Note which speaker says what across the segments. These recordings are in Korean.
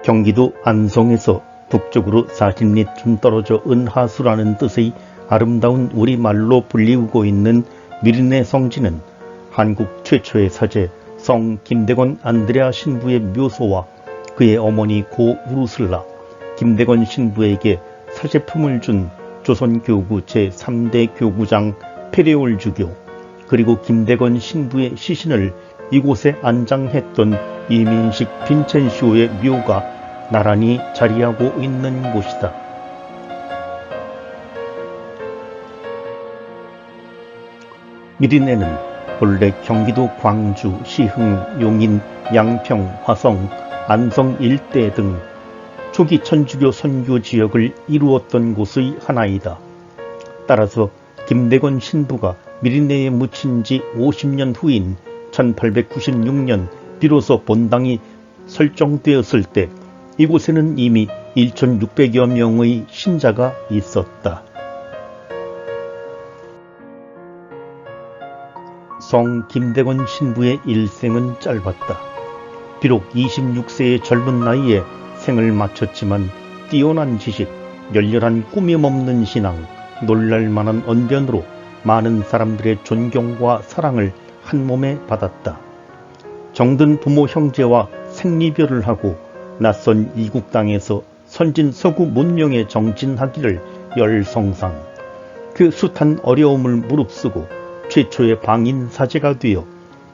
Speaker 1: 경기도 안성에서 북쪽으로 40리쯤 떨어져 은하수라는 뜻의 아름다운 우리말로 불리우고 있는 미르네 성지는 한국 최초의 사제 성 김대건 안드레아 신부의 묘소와 그의 어머니 고 우르슬라 김대건 신부에게 사제품을 준 조선교구 제3대 교구장 페레올 주교 그리고 김대건 신부의 시신을 이곳에 안장했던 이민식 빈첸시오의 묘가 나란히 자리하고 있는 곳이다. 미리네는 본래 경기도 광주, 시흥, 용인, 양평, 화성, 안성 일대 등 초기 천주교 선교 지역을 이루었던 곳의 하나이다. 따라서 김대건 신부가 미리네에 묻힌 지 50년 후인 1896년 비로소 본당이 설정되었을 때 이곳에는 이미 1600여 명의 신자가 있었다. 성 김대건 신부의 일생은 짧았다. 비록 26세의 젊은 나이에 생을 마쳤지만 뛰어난 지식, 열렬한 꾸밈없는 신앙, 놀랄만한 언변으로 많은 사람들의 존경과 사랑을 한몸에 받았다. 정든 부모 형제와 생리별을 하고 낯선 이국 땅에서 선진 서구 문명에 정진하기를 열성상 그 숱한 어려움을 무릅쓰고 최초의 방인 사제가 되어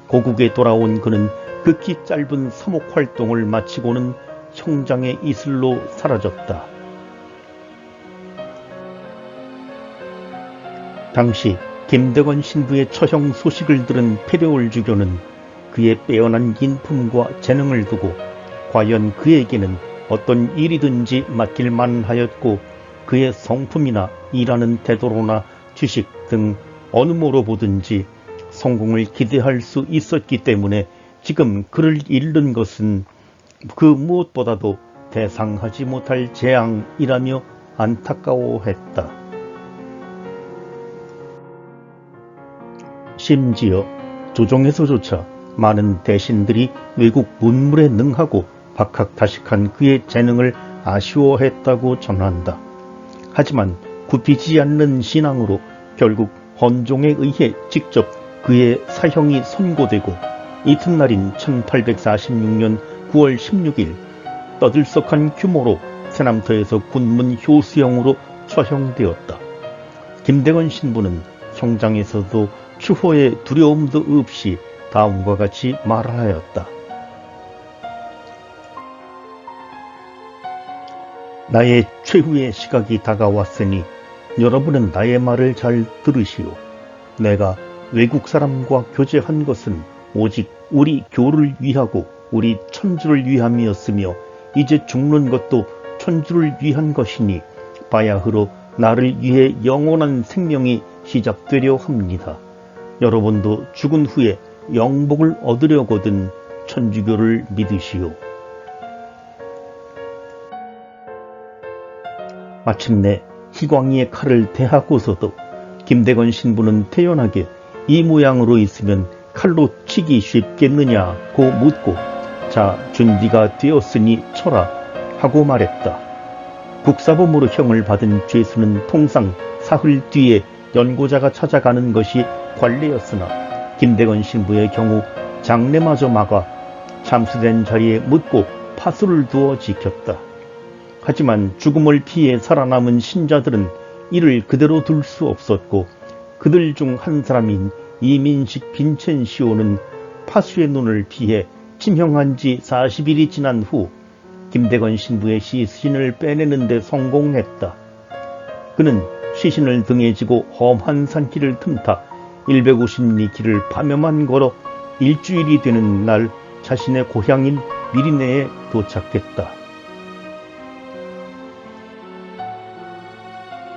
Speaker 1: 고국에 돌아온 그는 극히 짧은 사목 활동을 마치고는 형장의 이슬로 사라졌다. 당시 김대건 신부의 처형 소식을 들은 페레올 주교는 그의 빼어난 인품과 재능을 두고 과연 그에게는 어떤 일이든지 맡길만 하였고 그의 성품이나 일하는 태도로나 지식 등 어느 모로 보든지 성공을 기대할 수 있었기 때문에 지금 그를 잃는 것은 그 무엇보다도 대상하지 못할 재앙이라며 안타까워했다. 심지어 조정에서조차 많은 대신들이 외국 문물에 능하고 박학다식한 그의 재능을 아쉬워했다고 전한다. 하지만 굽히지 않는 신앙으로 결국 헌종에 의해 직접 그의 사형이 선고되고 이튿날인 1846년 9월 16일 떠들썩한 규모로 새남터에서 군문 효수형으로 처형되었다. 김대건 신부는 형장에서도 추호의 두려움도 없이 다음과 같이 말하였다. 나의 최후의 시각이 다가왔으니 여러분은 나의 말을 잘 들으시오. 내가 외국 사람과 교제한 것은 오직 우리 교를 위하고 우리 천주를 위함이었으며 이제 죽는 것도 천주를 위한 것이니 바야흐로 나를 위해 영원한 생명이 시작되려 합니다. 여러분도 죽은 후에 영복을 얻으려거든 천주교를 믿으시오. 마침내 희광이의 칼을 대하고서도 김대건 신부는 태연하게 이 모양으로 있으면 칼로 치기 쉽겠느냐고 묻고 자 준비가 되었으니 쳐라 하고 말했다. 국사범으로 형을 받은 죄수는 통상 사흘 뒤에 연고자가 찾아가는 것이 관례였으나 김대건 신부의 경우 장례마저 막아 잠수된 자리에 묻고 파수를 두어 지켰다. 하지만 죽음을 피해 살아남은 신자들은 이를 그대로 둘 수 없었고 그들 중 한 사람인 이민식 빈첸시오는 파수의 눈을 피해 침형한 지 40일이 지난 후 김대건 신부의 시신을 빼내는 데 성공했다. 그는 시신을 등에 지고 험한 산길을 틈타 150리 길을 밤에만 걸어 일주일이 되는 날 자신의 고향인 미리네에 도착했다.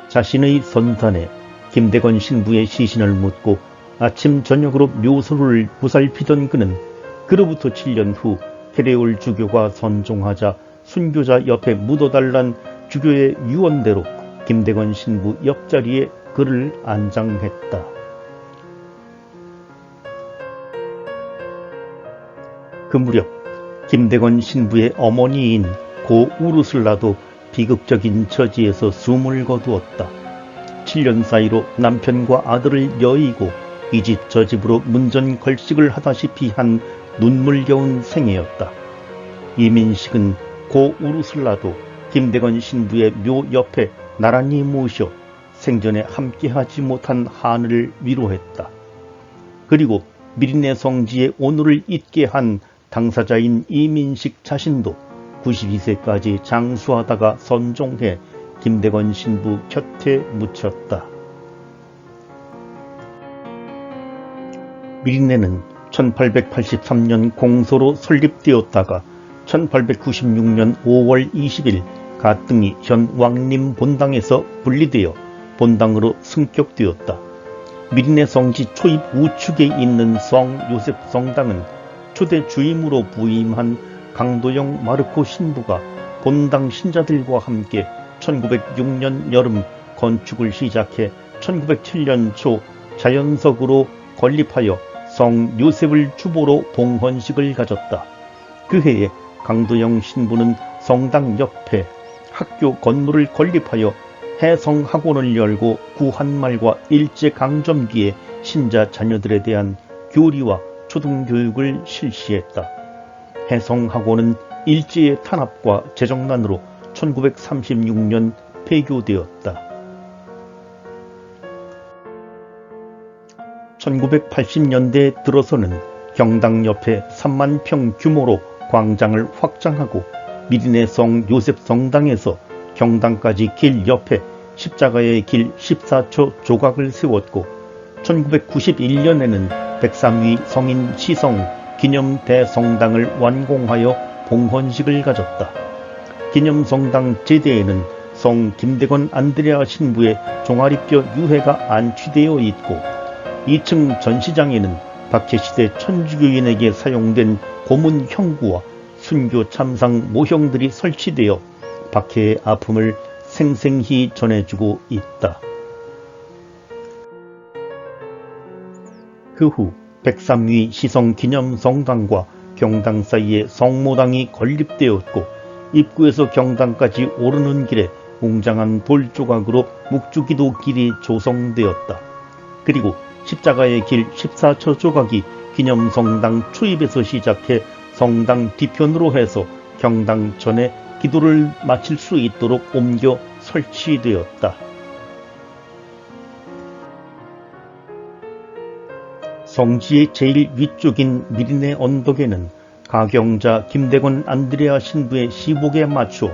Speaker 1: 자신의 선산에 김대건 신부의 시신을 묻고 아침 저녁으로 묘소를 보살피던 그는 그로부터 7년 후 페레올 주교가 선종하자 순교자 옆에 묻어달란 주교의 유언대로 김대건 신부 옆자리에 그를 안장했다. 그 무렵 김대건 신부의 어머니인 고 우르슬라도 비극적인 처지에서 숨을 거두었다. 7년 사이로 남편과 아들을 여의고 이 집 저 집으로 문전걸식을 하다시피 한 눈물겨운 생애였다. 이민식은 고 우르슬라도 김대건 신부의 묘 옆에 나란히 모셔 생전에 함께하지 못한 한을 위로했다. 그리고 미린의 성지의 오늘을 잊게 한 당사자인 이민식 자신도 92세까지 장수하다가 선종해 김대건 신부 곁에 묻혔다. 미린내는 1883년 공소로 설립되었다가 1896년 5월 20일 가등이 현 왕림 본당에서 분리되어 본당으로 승격되었다. 미린의 성지 초입 우측에 있는 성 요셉 성당은 초대 주임으로 부임한 강도영 마르코 신부가 본당 신자들과 함께 1906년 여름 건축을 시작해 1907년 초 자연석으로 건립하여 성 요셉을 주보로 봉헌식을 가졌다. 그 해에 강도영 신부는 성당 옆에 학교 건물을 건립하여 해성학원을 열고 구한말과 일제강점기의 신자 자녀들에 대한 교리와 초등교육을 실시했다. 해성학원은 일제의 탄압과 재정난으로 1936년 폐교되었다. 1980년대 들어서는 경당 옆에 3만 평 규모로 광장을 확장하고 미린의 성 요셉 성당에서 경당까지 길 옆에 십자가의 길 14초 조각을 세웠고 1991년에는 103위 성인 시성 기념 대성당을 완공하여 봉헌식을 가졌다. 기념성당 제대에는 성 김대건 안드레아 신부의 종아리뼈 유해가 안치되어 있고 2층 전시장에는 박해시대 천주교인에게 사용된 고문 형구와 순교 참상 모형들이 설치되어 박해의 아픔을 생생히 전해주고 있다. 그 후 103위 시성 기념성당과 경당 사이에 성모당이 건립되었고 입구에서 경당까지 오르는 길에 웅장한 돌조각으로 묵주기도 길이 조성되었다. 그리고 십자가의 길 14초 조각이 기념성당 초입에서 시작해 성당 뒤편으로 해서 경당 전에 기도를 마칠 수 있도록 옮겨 설치되었다. 성지의 제일 위쪽인 미린의 언덕에는 가경자 김대건 안드레아 신부의 시복에 맞춰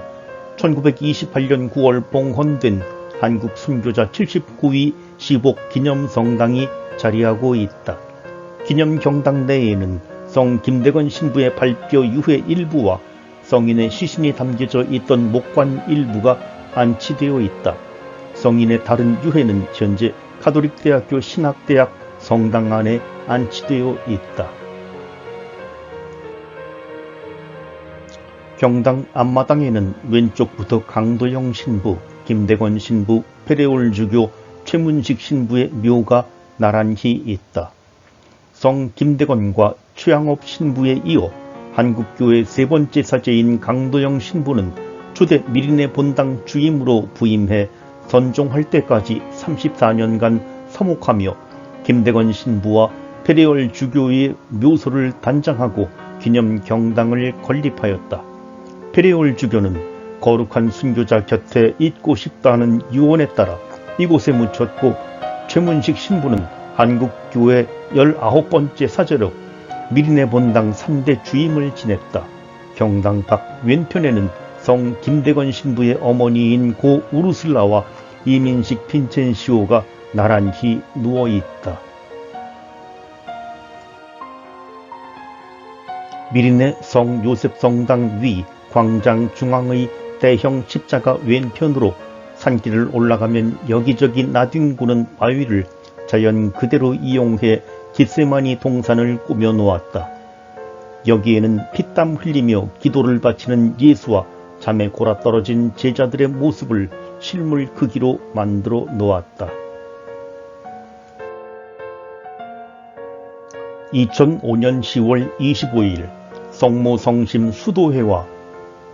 Speaker 1: 1928년 9월 봉헌된 한국 순교자 79위 시복 기념성당이 자리하고 있다. 기념경당 내에는 성 김대건 신부의 발뼈 유해 일부와 성인의 시신이 담겨져 있던 목관 일부가 안치되어 있다. 성인의 다른 유해는 현재 가톨릭대학교 신학대학 성당 안에 안치되어 있다. 경당 앞마당에는 왼쪽부터 강도영 신부, 김대건 신부, 페레올 주교, 최문식 신부의 묘가 나란히 있다. 성 김대건과 최양업 신부에 이어 한국교회 세 번째 사제인 강도영 신부는 초대 미린의 본당 주임으로 부임해 선종할 때까지 34년간 서목하며 김대건 신부와 페레올 주교의 묘소를 단장하고 기념 경당을 건립하였다. 페레올 주교는 거룩한 순교자 곁에 있고 싶다는 유언에 따라 이곳에 묻혔고 최문식 신부는 한국교회 19번째 사제로 미린의 본당 3대 주임을 지냈다. 경당 밖 왼편에는 성 김대건 신부의 어머니인 고 우르슬라와 이민식 빈첸시오가 나란히 누워있다. 미린의 성 요셉 성당 위 광장 중앙의 대형 십자가 왼편으로 산길을 올라가면 여기저기 나뒹구는 바위를 자연 그대로 이용해 깃세마니 동산을 꾸며 놓았다. 여기에는 피땀 흘리며 기도를 바치는 예수와 잠에 골아 떨어진 제자들의 모습을 실물 크기로 만들어 놓았다. 2005년 10월 25일 성모 성심 수도회와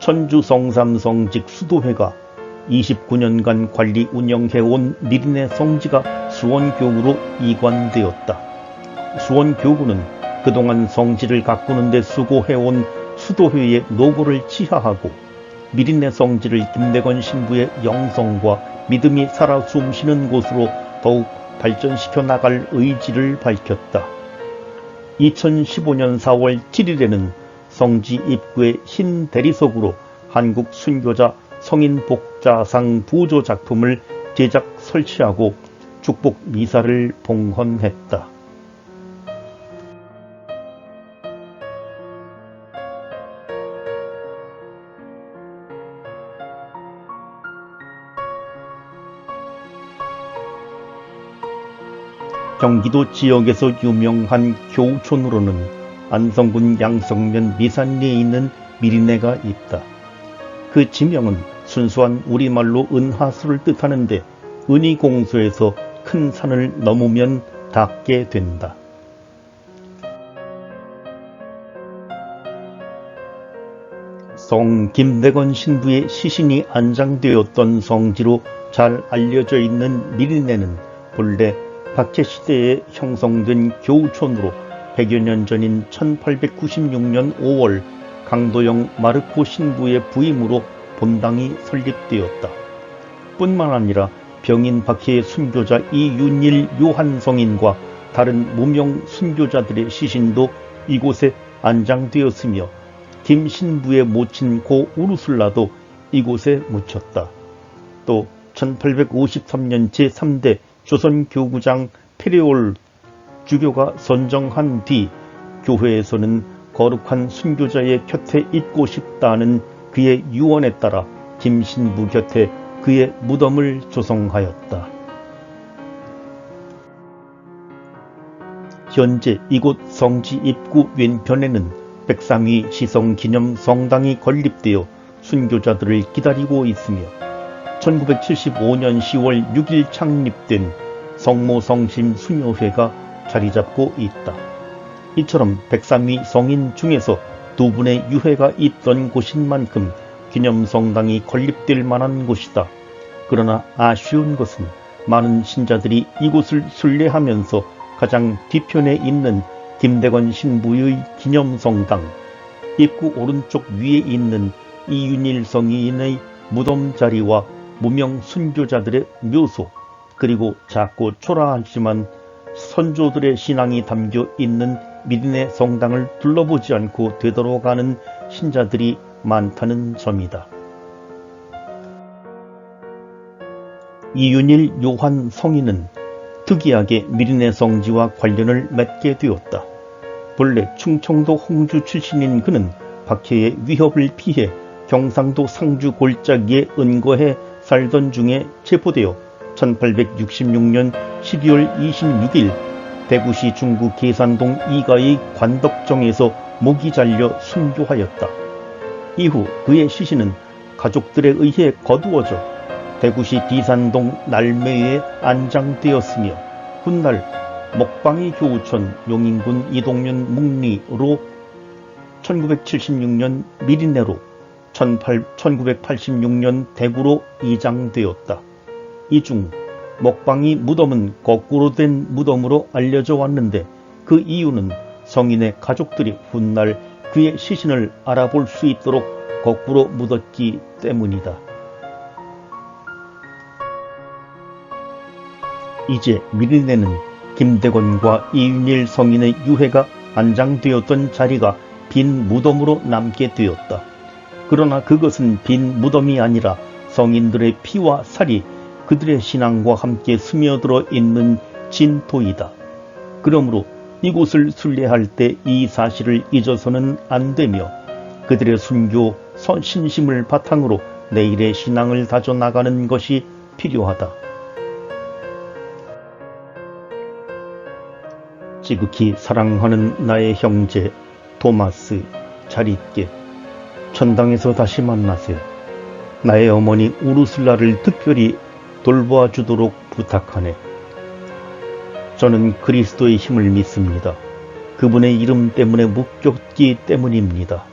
Speaker 1: 천주 성삼성직 수도회가 29년간 관리 운영해온 미린의 성지가 수원교구로 이관되었다. 수원교구는 그동안 성지를 가꾸는 데 수고해온 수도회의 노고를 치하하고 미린의 성지를 김대건 신부의 영성과 믿음이 살아 숨쉬는 곳으로 더욱 발전시켜 나갈 의지를 밝혔다. 2015년 4월 7일에는 성지 입구의 흰 대리석으로 한국 순교자 성인 복자상 부조 작품을 제작 설치하고 축복 미사를 봉헌했다. 경기도 지역에서 유명한 교촌으로는 안성군 양성면 미산리에 있는 미리내가 있다. 그 지명은 순수한 우리말로 은하수를 뜻하는데 은이공수에서 큰 산을 넘으면 닿게 된다. 성 김대건 신부의 시신이 안장되었던 성지로 잘 알려져 있는 미리내는 본래 박해시대에 형성된 교촌으로 100여 년 전인 1896년 5월 강도영 마르코 신부의 부임으로 본당이 설립되었다. 뿐만 아니라 병인 박해의 순교자 이윤일 요한성인과 다른 무명 순교자들의 시신도 이곳에 안장되었으며 김 신부의 모친 고 우르술라도 이곳에 묻혔다. 또 1853년 제3대 조선교구장 페레올 주교가 선정한 뒤 교회에서는 거룩한 순교자의 곁에 있고 싶다는 그의 유언에 따라 김신부 곁에 그의 무덤을 조성하였다. 현재 이곳 성지 입구 왼편에는 백삼위 시성기념 성당이 건립되어 순교자들을 기다리고 있으며 1975년 10월 6일 창립된 성모성심 수녀회가 자리잡고 있다. 이처럼 백삼위 성인 중에서 두 분의 유해가 있던 곳인 만큼 기념성당이 건립될 만한 곳이다. 그러나 아쉬운 것은 많은 신자들이 이곳을 순례하면서 가장 뒤편에 있는 김대건 신부의 기념성당, 입구 오른쪽 위에 있는 이윤일 성인의 무덤 자리와 무명 순교자들의 묘소, 그리고 작고 초라하지만 선조들의 신앙이 담겨 있는 미린의 성당을 둘러보지 않고 되돌아가는 신자들이 많다는 점이다. 이윤일 요한 성인은 특이하게 미린의 성지와 관련을 맺게 되었다. 본래 충청도 홍주 출신인 그는 박해의 위협을 피해 경상도 상주 골짜기에 은거해 살던 중에 체포되어 1866년 12월 26일 대구시 중구 계산동 이가의 관덕정에서 목이 잘려 순교하였다. 이후 그의 시신은 가족들에 의해 거두어져 대구시 디산동 날매에 안장되었으며 훗날 먹방이 교우천 용인군 이동면 묵리로 1976년 미리내로 1986년 대구로 이장되었다. 이 중 먹방이 무덤은 거꾸로 된 무덤으로 알려져 왔는데 그 이유는 성인의 가족들이 훗날 그의 시신을 알아볼 수 있도록 거꾸로 묻었기 때문이다. 이제 미리내는 김대건과 이윤일 성인의 유해가 안장되었던 자리가 빈 무덤으로 남게 되었다. 그러나 그것은 빈 무덤이 아니라 성인들의 피와 살이 그들의 신앙과 함께 스며들어 있는 진토이다. 그러므로 이곳을 순례할 때 이 사실을 잊어서는 안 되며 그들의 순교 신심을 바탕으로 내일의 신앙을 다져나가는 것이 필요하다. 지극히 사랑하는 나의 형제 토마스, 잘 있게. 천당에서 다시 만나세요. 나의 어머니 우르슬라를 특별히 돌보아 주도록 부탁하네. 저는 그리스도의 힘을 믿습니다. 그분의 이름 때문에 묶였기 때문입니다.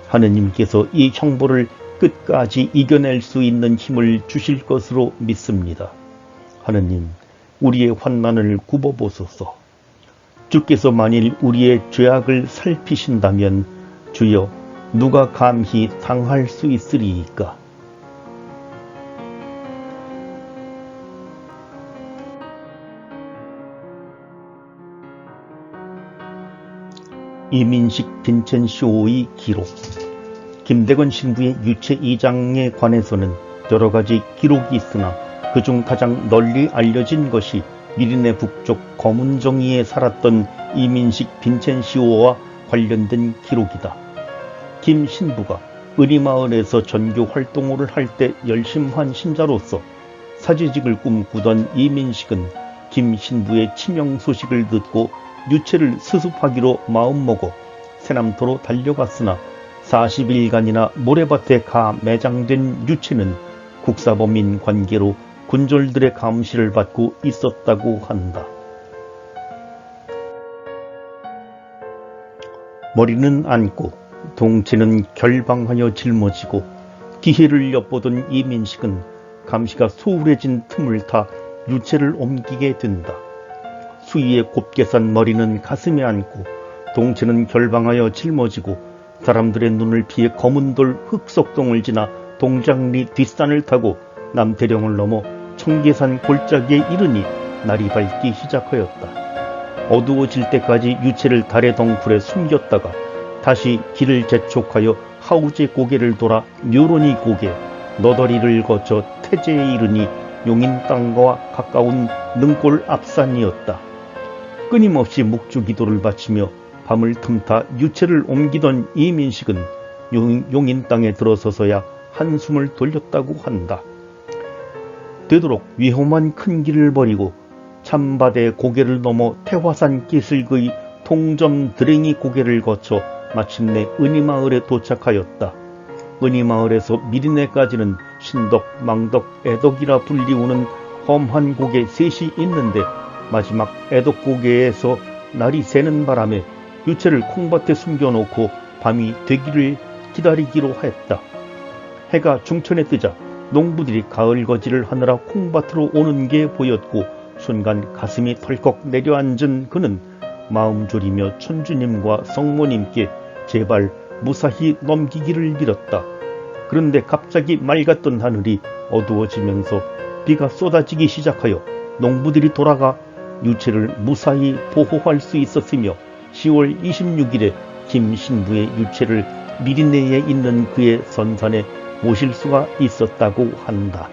Speaker 1: 하느님께서 이 형벌을 끝까지 이겨낼 수 있는 힘을 주실 것으로 믿습니다. 하느님, 우리의 환난을 굽어보소서. 주께서 만일 우리의 죄악을 살피신다면 주여 누가 감히 당할 수 있으리이까. 이민식 빈첸시오의 기록. 김대건 신부의 유체 이장에 관해서는 여러 가지 기록이 있으나 그중 가장 널리 알려진 것이 미리네 북쪽 거문정리에 살았던 이민식 빈첸시오와 관련된 기록이다. 김 신부가 은희마을에서 전교 활동을 할 때 열심한 신자로서 사제직을 꿈꾸던 이민식은 김 신부의 치명 소식을 듣고 유체를 수습하기로 마음먹어 세남토로 달려갔으나 40일간이나 모래밭에 가 매장된 유체는 국사범인 관계로 군졸들의 감시를 받고 있었다고 한다. 머리는 안고 동체는 결방하여 짊어지고 기회를 엿보던 이민식은 감시가 소홀해진 틈을 타 유체를 옮기게 된다. 수위에 곱게 산 머리는 가슴에 안고 동체는 결방하여 짊어지고 사람들의 눈을 피해 검은 돌 흑석동을 지나 동장리 뒷산을 타고 남태령을 넘어 청계산 골짜기에 이르니 날이 밝기 시작하였다. 어두워질 때까지 유체를 달의 덩굴에 숨겼다가 다시 길을 재촉하여 하우제 고개를 돌아 묘론이 고개, 너더리를 거쳐 태제에 이르니 용인 땅과 가까운 능골 앞산이었다. 끊임없이 묵주기도를 바치며 밤을 틈타 유체를 옮기던 이민식은 용인 땅에 들어서서야 한숨을 돌렸다고 한다. 되도록 위험한 큰 길을 버리고 참바대 고개를 넘어 태화산 기슭의 통점 드랭이 고개를 거쳐 마침내 은희마을에 도착하였다. 은희마을에서 미리네까지는 신덕, 망덕, 애덕이라 불리우는 험한 고개 셋이 있는데 마지막 애덕고개에서 날이 새는 바람에 유체를 콩밭에 숨겨놓고 밤이 되기를 기다리기로 했다. 해가 중천에 뜨자 농부들이 가을거지를 하느라 콩밭으로 오는 게 보였고 순간 가슴이 털컥 내려앉은 그는 마음 졸이며 천주님과 성모님께 제발 무사히 넘기기를 빌었다. 그런데 갑자기 맑았던 하늘이 어두워지면서 비가 쏟아지기 시작하여 농부들이 돌아가 유체를 무사히 보호할 수 있었으며 10월 26일에 김 신부의 유체를 미리네에 있는 그의 선산에 모실 수가 있었다고 한다.